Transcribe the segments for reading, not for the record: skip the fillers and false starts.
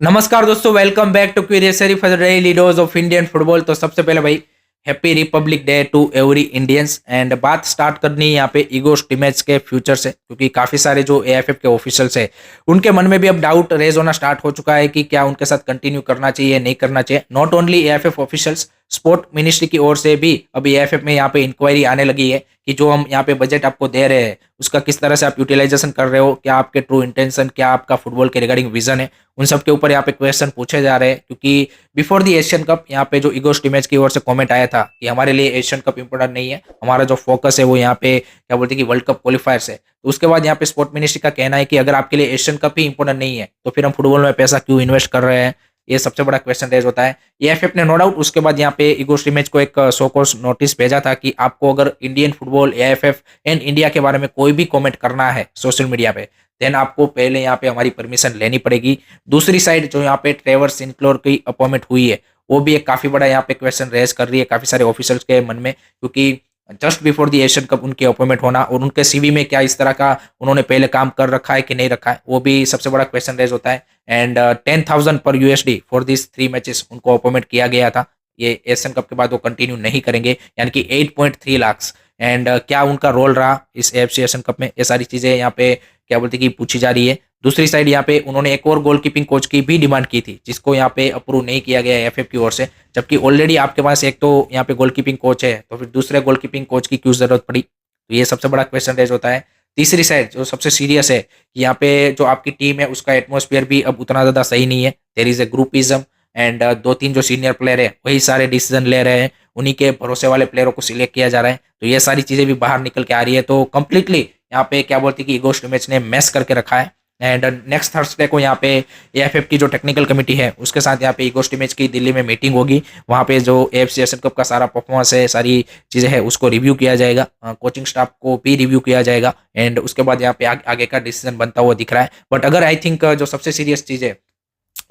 नमस्कार दोस्तों, welcome back to curious for the daily dose of Indian football. तो सबसे पहले भाई happy republic day to every Indians. And बात स्टार्ट करनी है यहाँ पे ईगो स्टिमेज के फ्यूचर से, क्योंकि काफी सारे जो एएफएफ के ऑफिशियल्स है उनके मन में भी अब डाउट रेज होना स्टार्ट हो चुका है कि क्या उनके साथ कंटिन्यू करना चाहिए नहीं करना चाहिए। Not only AFF officials, sport ministry की ओर से भी अभी एएफएफ में यहाँ पे इंक्वायरी आने लगी है कि जो हम यहाँ पे बजट आपको दे रहे हैं उसका किस तरह से आप यूटिलाइजेशन कर रहे हो, क्या आपके ट्रू इंटेंशन, क्या आपका फुटबॉल के रिगार्डिंग विजन है। उन सब के ऊपर यहाँ पे क्वेश्चन पूछे जा रहे हैं, क्योंकि बिफोर दी एशियन कप यहाँ पे जो ईगो स्टिमेज की ओर से कमेंट आया था कि हमारे लिए एशियन कप इंपॉर्टेंट नहीं है, हमारा जो फोकस है वो यहाँ पे क्या बोलते हैं कि वर्ल्ड कप क्वालिफायर्स है। तो उसके बाद यहाँ पे स्पोर्ट मिनिस्ट्री का कहना है कि अगर आपके लिए एशियन कप ही इंपॉर्टेंट नहीं है तो फिर हम फुटबॉल में पैसा क्यों इन्वेस्ट कर रहे हैं। ये सबसे बड़ा क्वेश्चन रेज होता है। एएफएफ ने नो डाउट उसके बाद यहाँ पे ईगो स्टिमेज को एक सो कोर्स नोटिस भेजा था कि आपको अगर Indian football, AFF and India के बारे में कोई भी कमेंट करना है सोशल मीडिया पे, देन आपको पहले यहाँ पे हमारी परमिशन लेनी पड़ेगी। दूसरी साइड जो यहाँ पे ट्रेवर सिंक्लोर की अपॉइंटमेंट हुई है वो भी एक काफी बड़ा यहाँ पे क्वेश्चन रेज कर रही है काफी सारे ऑफिसर्स के मन में, क्योंकि just before the Asian cup उनकी अपॉइंटमेंट होना और उनके सीवी में क्या इस तरह का उन्होंने पहले काम कर रखा है कि नहीं रखा है, वो भी सबसे बड़ा क्वेश्चन रेज होता है। एंड 10,000 पर यूएसडी फॉर दिस 3 मैचेस उनको अपॉइंटमेंट किया गया था। ये एशियन कप के बाद वो कंटिन्यू नहीं करेंगे, यानी कि 8.3 लाख। एंड क्या उनका रोल रहा इस एफसी एशियन कप में, ये सारी चीजें यहाँ पे क्या बोलते कि पूछी जा रही है। दूसरी साइड यहाँ पे उन्होंने एक और गोलकीपिंग कोच की भी डिमांड की थी, जिसको यहाँ पे अप्रूव नहीं किया गया एफएफ की ओर से, जबकि ऑलरेडी आपके पास एक तो यहाँ पे गोलकीपिंग कोच है, तो फिर दूसरे गोलकीपिंग कोच की क्यों जरूरत पड़ी। तो ये सबसे बड़ा क्वेश्चन रेज होता है। तीसरी साइड जो सबसे सीरियस है कि यहाँ पे जो आपकी टीम है उसका एटमोस्फियर भी अब उतना ज्यादा सही नहीं है। There is a groupism. And दो तीन जो सीनियर प्लेयर है वही सारे डिसीजन ले रहे हैं, उन्हीं के भरोसे वाले प्लेयरों को सिलेक्ट किया जा रहा है। तो ये सारी चीजें भी बाहर निकल के आ रही है। तो कंप्लीटली यहाँ पे क्या बोलते हैं कि ईगो स्टिमेज ने मैस करके रखा है। एंड नेक्स्ट थर्सडे को यहाँ पे एएफएफ की जो टेक्निकल कमेटी है उसके साथ यहाँ पे ईगो स्टिमेज की दिल्ली में मीटिंग होगी। वहाँ पे जो एएफसी एशियन कप का सारा परफॉर्मेंस है, सारी चीज़ें है, उसको रिव्यू किया जाएगा, कोचिंग स्टाफ को भी रिव्यू किया जाएगा। एंड उसके बाद यहाँ पे आगे का डिसीजन बनता हुआ दिख रहा है। बट अगर आई थिंक जो सबसे सीरियस चीज़ है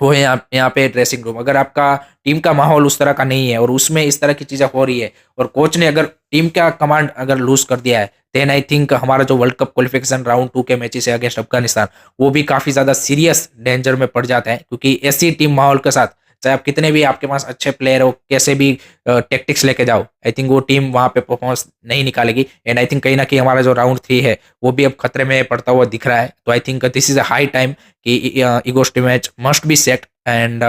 वो है यहाँ पे ड्रेसिंग रूम। अगर आपका टीम का माहौल उस तरह का नहीं है और उसमें इस तरह की चीजें हो रही है और कोच ने अगर टीम का कमांड अगर लूज कर दिया है, देन आई थिंक हमारा जो वर्ल्ड कप क्वालिफिकेशन राउंड 2 के मैचेस है अगेंस्ट अफगानिस्तान, वो भी काफी ज्यादा सीरियस डेंजर में पड़ जाता है। क्योंकि ऐसी टीम माहौल के साथ चाहे आप कितने भी आपके पास अच्छे प्लेयर हो, कैसे भी टेक्टिक्स लेके जाओ, आई थिंक वो टीम वहां पे परफॉर्मेंस नहीं निकालेगी। एंड आई थिंक कहीं ना कहीं हमारा जो राउंड 3 है वो भी अब खतरे में पड़ता हुआ दिख रहा है। तो I think this is a high time कि ego match must be set and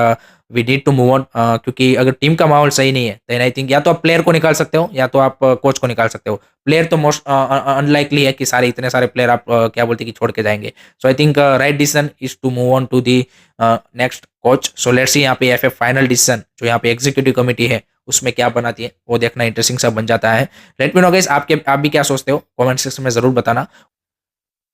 we need to move on. क्योंकि अगर टीम का माहौल सही नहीं है देन आई थिंक या तो आप प्लेयर को निकाल सकते हो या तो आप कोच को निकाल सकते हो। प्लेयर तो मोस्ट अनलाइकली है कि सारे इतने सारे प्लेयर आप क्या बोलते हैं कि छोड़ के जाएंगे। So I think right decision is to move on to the next coach. So let's see यहाँ पे एफएफ फाइनल डिसीजन जो यहाँ पे एग्जीक्यूटिव कमेटी है उसमें क्या बनाती है, वो देखना इंटरेस्टिंग सा बन जाता है। लेट मी नो गाइस आप भी क्या सोचते हो, कमेंट सेक्शन में जरूर बताना।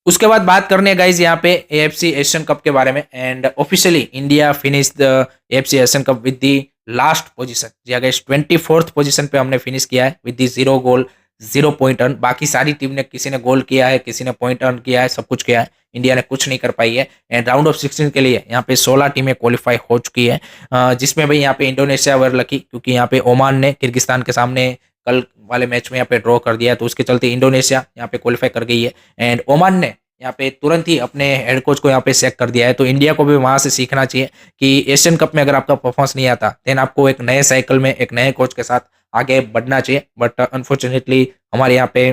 उसके बाद बात करने गाइज यहाँ पे एएफसी एशियन कप के बारे में। And officially India finish the AFC Asian cup with the last position. जी गाइज 24th पोजीशन पे हमने फिनिश किया है with the 0 goal 0 point earn. बाकी सारी टीम ने, किसी ने गोल किया है, किसी ने पॉइंट अर्न किया है, सब कुछ किया है। इंडिया ने कुछ नहीं कर पाई है। एंड राउंड ऑफ 16 के लिए यहाँ पे 16 टीमें क्वालिफाई हो चुकी है, जिसमें भाई यहाँ पे इंडोनेशिया वर लकी, क्योंकि यहाँ पे ओमान ने किर्गिस्तान के सामने कल वाले मैच में यहाँ पे ड्रॉ कर दिया है, तो उसके चलते इंडोनेशिया यहाँ पे क्वालिफाई कर गई है। एंड ओमान ने यहाँ पे तुरंत ही अपने हेड कोच को यहाँ पे सेक कर दिया है। तो इंडिया को भी वहां से सीखना चाहिए कि एशियन कप में अगर आपका परफॉर्मेंस नहीं आता देन आपको एक नए साइकिल में एक नए कोच के साथ आगे बढ़ना चाहिए। बट अनफॉर्चुनेटली हमारे यहाँ पे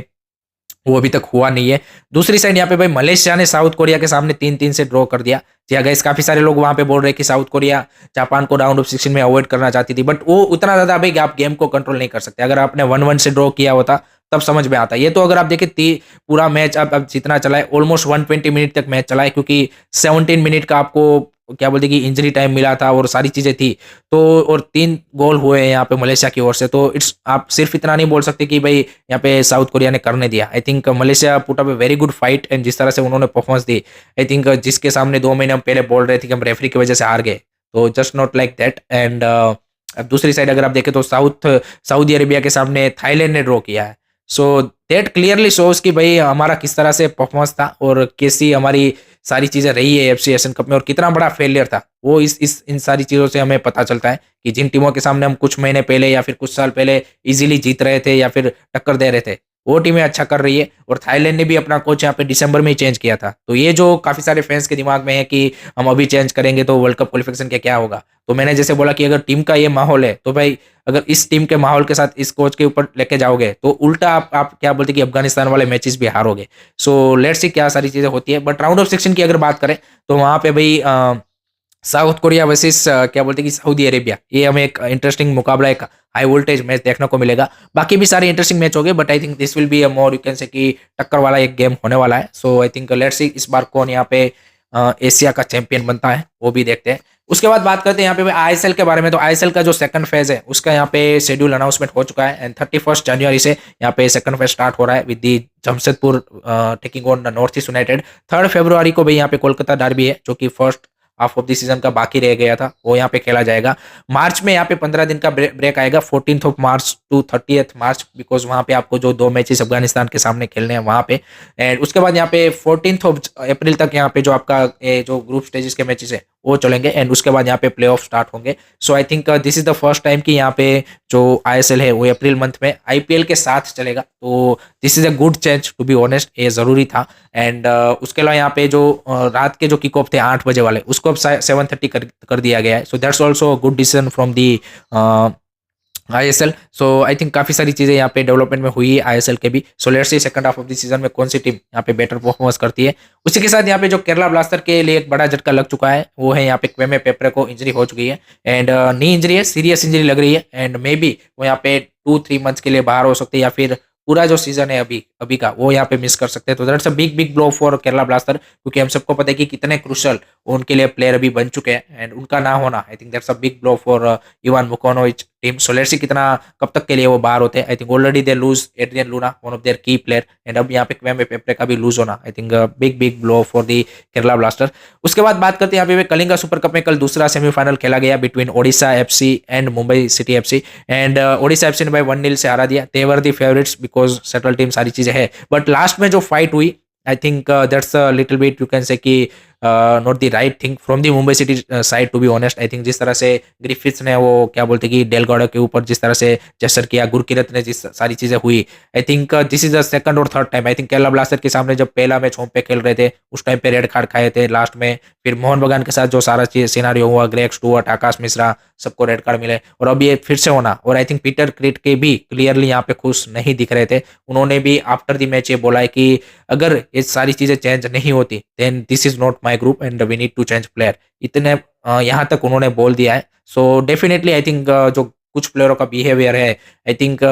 वो अभी तक हुआ नहीं है। दूसरी साइड यहाँ पे भाई मलेशिया ने साउथ कोरिया के सामने 3-3 से ड्रॉ कर दिया। जी गाइस, काफी सारे लोग वहां पे बोल रहे हैं कि साउथ कोरिया जापान को राउंड ऑफ 16 में अवॉइड करना चाहती थी, बट वो उतना ज्यादा भाई आप गेम को कंट्रोल नहीं कर सकते। अगर आपने 1-1 से ड्रॉ किया होता तब समझ में आता। ये तो अगर आप देखें पूरा मैच अब जितना चला है, ऑलमोस्ट 120 मिनट तक मैच चला है, क्योंकि 17 मिनट का आपको क्या बोलते कि इंजरी टाइम मिला था और सारी चीजें थी। तो और 3 गोल हुए हैं यहाँ पे मलेशिया की ओर से। तो इट्स आप सिर्फ इतना नहीं बोल सकते कि भाई यहाँ पे साउथ कोरिया ने करने दिया। I think Malaysia put up a very good fight. And जिस तरह से उन्होंने परफॉर्मेंस दी, आई थिंक जिसके सामने 2 महीने हम पहले बोल रहे थे कि हम रेफरी की वजह से हार गए, तो just not like that. And अब दूसरी साइड अगर आप देखें तो सऊदी अरेबिया के सामने थाईलैंड ने ड्रॉ किया है। सो दैट क्लियरली शोज कि भाई हमारा किस तरह से परफॉर्मेंस था और कैसी हमारी सारी चीजें रही है एफसी एशियन कप में, और कितना बड़ा फेलियर था वो इस इन सारी चीजों से हमें पता चलता है कि जिन टीमों के सामने हम कुछ महीने पहले या फिर कुछ साल पहले इजीली जीत रहे थे या फिर टक्कर दे रहे थे, वो टीमें अच्छा कर रही है। और थाईलैंड ने भी अपना कोच यहाँ पे दिसंबर में ही चेंज किया था। तो ये जो काफी सारे फैंस के दिमाग में है कि हम अभी चेंज करेंगे तो वर्ल्ड कप क्वालिफिकेशन के क्या होगा। तो मैंने जैसे बोला कि अगर टीम का ये माहौल है तो भाई अगर इस टीम के माहौल के साथ इस कोच के ऊपर लेके जाओगे तो उल्टा आप क्या बोलते कि अफगानिस्तान वाले मैचेस भी हारोगे। सो लेट्स सी क्या सारी चीजें होती है। बट राउंड ऑफ 16 की अगर बात करें तो वहां पे भाई साउथ कोरिया वर्सेस क्या बोलते हैं कि सऊदी अरेबिया, ये हमें एक इंटरेस्टिंग मुकाबला, एक हाई वोल्टेज मैच देखने को मिलेगा। बाकी भी सारे इंटरेस्टिंग मैच हो गए but I think this will be a more you can say कि टक्कर वाला एक गेम होने वाला है। सो आई थिंक लेट्स सी इस बार कौन यहाँ पे एशिया का चैंपियन बनता है वो भी देखते हैं। उसके बाद बात करते हैं यहाँ पे आईएसएल के बारे में। तो आईएसएल का जो सेकंड फेज है उसका यहाँ पे शेड्यूल अनाउंसमेंट हो चुका है एंड 31 जनवरी से यहाँ पे सेकंड फेज स्टार्ट हो रहा है with the Jamshedpur taking on north east United. 3 फरवरी को भी यहाँ पे कोलकाता डर्बी है जो कि first half of the season का बाकी रह गया था, वो यहाँ पे खेला जाएगा। मार्च में यहाँ पे 15 दिन का ब्रेक आएगा 14 मार्च टू 30 मार्च, बिकॉज वहाँ पे आपको जो 2 मैचेस अफगानिस्तान के सामने खेलने हैं वहाँ पे। एंड उसके बाद यहाँ पे 14 अप्रैल तक यहाँ पे जो आपका जो ग्रुप स्टेजेस के मैचेस है वो चलेंगे एंड उसके बाद यहाँ पे प्ले ऑफ स्टार्ट होंगे। So I think this is the first time कि यहाँ पे जो आईएसएल है वो अप्रैल मंथ में आईपीएल के साथ चलेगा। तो this is a good change to be honest, ये जरूरी था। एंड उसके अलावा यहाँ पे जो रात के जो किक ऑफ थे 8 बजे वाले उसको अब 7:30 कर दिया गया है। So that's also good decision from the ISL. So I think काफी सारी चीजें यहाँ पे डेवलपमेंट में हुई है आईएसएल के भी। सो let's C second half of the season में कौन सी टीम यहाँ पे बेटर परफॉर्मेंस करती है। उसी के साथ यहाँ पे जो केरला ब्लास्टर के लिए एक बड़ा झटका लग चुका है वो है यहाँ पे क्वेमे पेपरे को इंजरी हो चुकी है एंड नी इंजरी है, सीरियस इंजरी लग रही है एंड मे बी वो यहाँ पे 2-3 मंथ्स के लिए बाहर हो सकते हैं या फिर पूरा जो सीजन है अभी का वो यहाँ पे मिस कर सकते हैं। तो that's a big blow for Kerala blaster, क्योंकि हम सबको पता है कि कितने क्रुशल उनके लिए प्लेयर अभी बन चुके हैं एंड उनका ना होना I think that's a big blow for Ivan Vukomanovic team. So let's see कितना कब तक के लिए वो बाहर होते हैं। I think already they lose Adrian Luna, one of their key player, and अब यहाँ पे क्वेमे पेपरे का भी लूज होना I think big blow for the Kerala blaster. उसके बाद बात करते हैं यहाँ पे कलिंगा सुपर कप में कल दूसरा सेमीफाइनल खेला गया between Odisha FC and Mumbai city FC and Odisha FC ने भाई 1-0 से हरा दिया। They were the favourites because settle team सारी चीजें है, बट लास्ट में जो फाइट हुई I think that's a little bit you can say कि not the right thing from the Mumbai city side to be honest. I think जिस तरह से ग्रिफिथ्स ने वो क्या बोलते कि डेलगोडो के ऊपर जिस तरह से जेस्चर किया, गुरकीरत ने जिस सारी चीजें हुई, I think this is the second और third time. I think Kerala blaster के सामने जब पहला मैच होम पे खेल रहे थे उस टाइम पे रेड कार्ड खाए थे लास्ट में, फिर मोहन बगान के साथ जो सारा चीज सिनारियो हुआ, ग्रेग स्टुअर्ट, आकाश मिश्रा सबको रेड कार्ड मिले और अब ये फिर से होना। और आई थिंक पीटर क्रिट के भी क्लियरली यहाँ पे खुश नहीं दिख रहे थे। उन्होंने भी आफ्टर द मैच ये बोला है कि अगर ये सारी चीजें चेंज नहीं होती then this is not my group and we need to change player, इतने यहाँ तक उन्होंने बोल दिया है। सो डेफिनेटली आई थिंक जो कुछ प्लेयरों का बिहेवियर है आई थिंक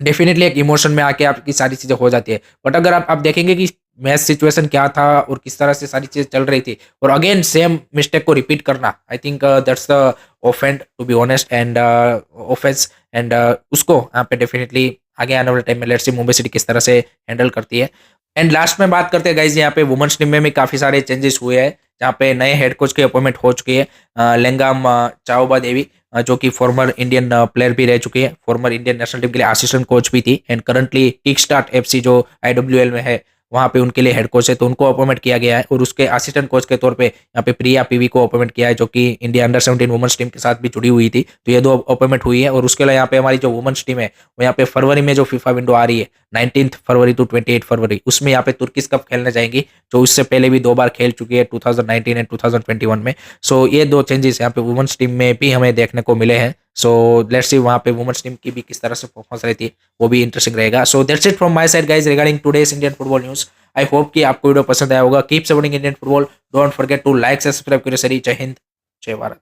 डेफिनेटली एक इमोशन में आके आपकी सारी चीजें हो जाती है। बट अगर आप देखेंगे कि मैच सिचुएशन क्या था और किस तरह से सारी चीजें चल रही थी और अगेन सेम मिस्टेक को रिपीट करना, I think that's the offend to be honest and offence and उसको यहाँ पे डेफिनेटली आगे आने वाले टाइम में लेट्स सी मुंबई सिटी किस तरह से हैंडल करती है। एंड लास्ट में बात करते हैं गाइज यहाँ पे वुमेन्स टीम में भी काफी सारे चेंजेस हुए हैं जहाँ पे नए हेड कोच की अपॉइंटमेंट हो चुकी है। लेंगाम चाओबा देवी जो कि फॉर्मर इंडियन प्लेयर भी रह चुकी है, फॉर्मर इंडियन नेशनल टीम के लिए असिस्टेंट कोच भी थी and currently kick start FC जो आईडब्ल्यूएल में है वहाँ पे उनके लिए हेड कोच है, तो उनको अपॉइंटमेंट किया गया है। और उसके असिस्टेंट कोच के तौर पे यहाँ पे प्रिया पीवी को अपॉइंटमेंट किया है जो कि इंडिया अंडर 17 वुमेन्स टीम के साथ भी जुड़ी हुई थी। तो ये 2 अपॉइंटमेंट हुई है। और उसके अलावा यहाँ पे हमारी जो वुमेन्स टीम है वो यहाँ पे फरवरी में जो फीफा विंडो आ रही है 19 फरवरी टू 28 फरवरी, उसमें यहाँ पे तुर्किश कप खेलने जाएंगी जो इससे पहले भी 2 बार खेल चुकी है 2019 एंड 2021 में। सो ये 2 चेंजेस यहाँ पे वुमेन्स टीम में भी हमें देखने को मिले हैं। सो लेट्स सी वहाँ पे वुमेन्स टीम की भी किस तरह से परफॉर्मेंस रहती है वो भी इंटरेस्टिंग रहेगा। So that's it from my side guys regarding today's Indian football news. I hope कि आपको वीडियो पसंद आया होगा। Keep supporting Indian football, don't forget to like subscribe करिए। जय हिंद, जय भारत।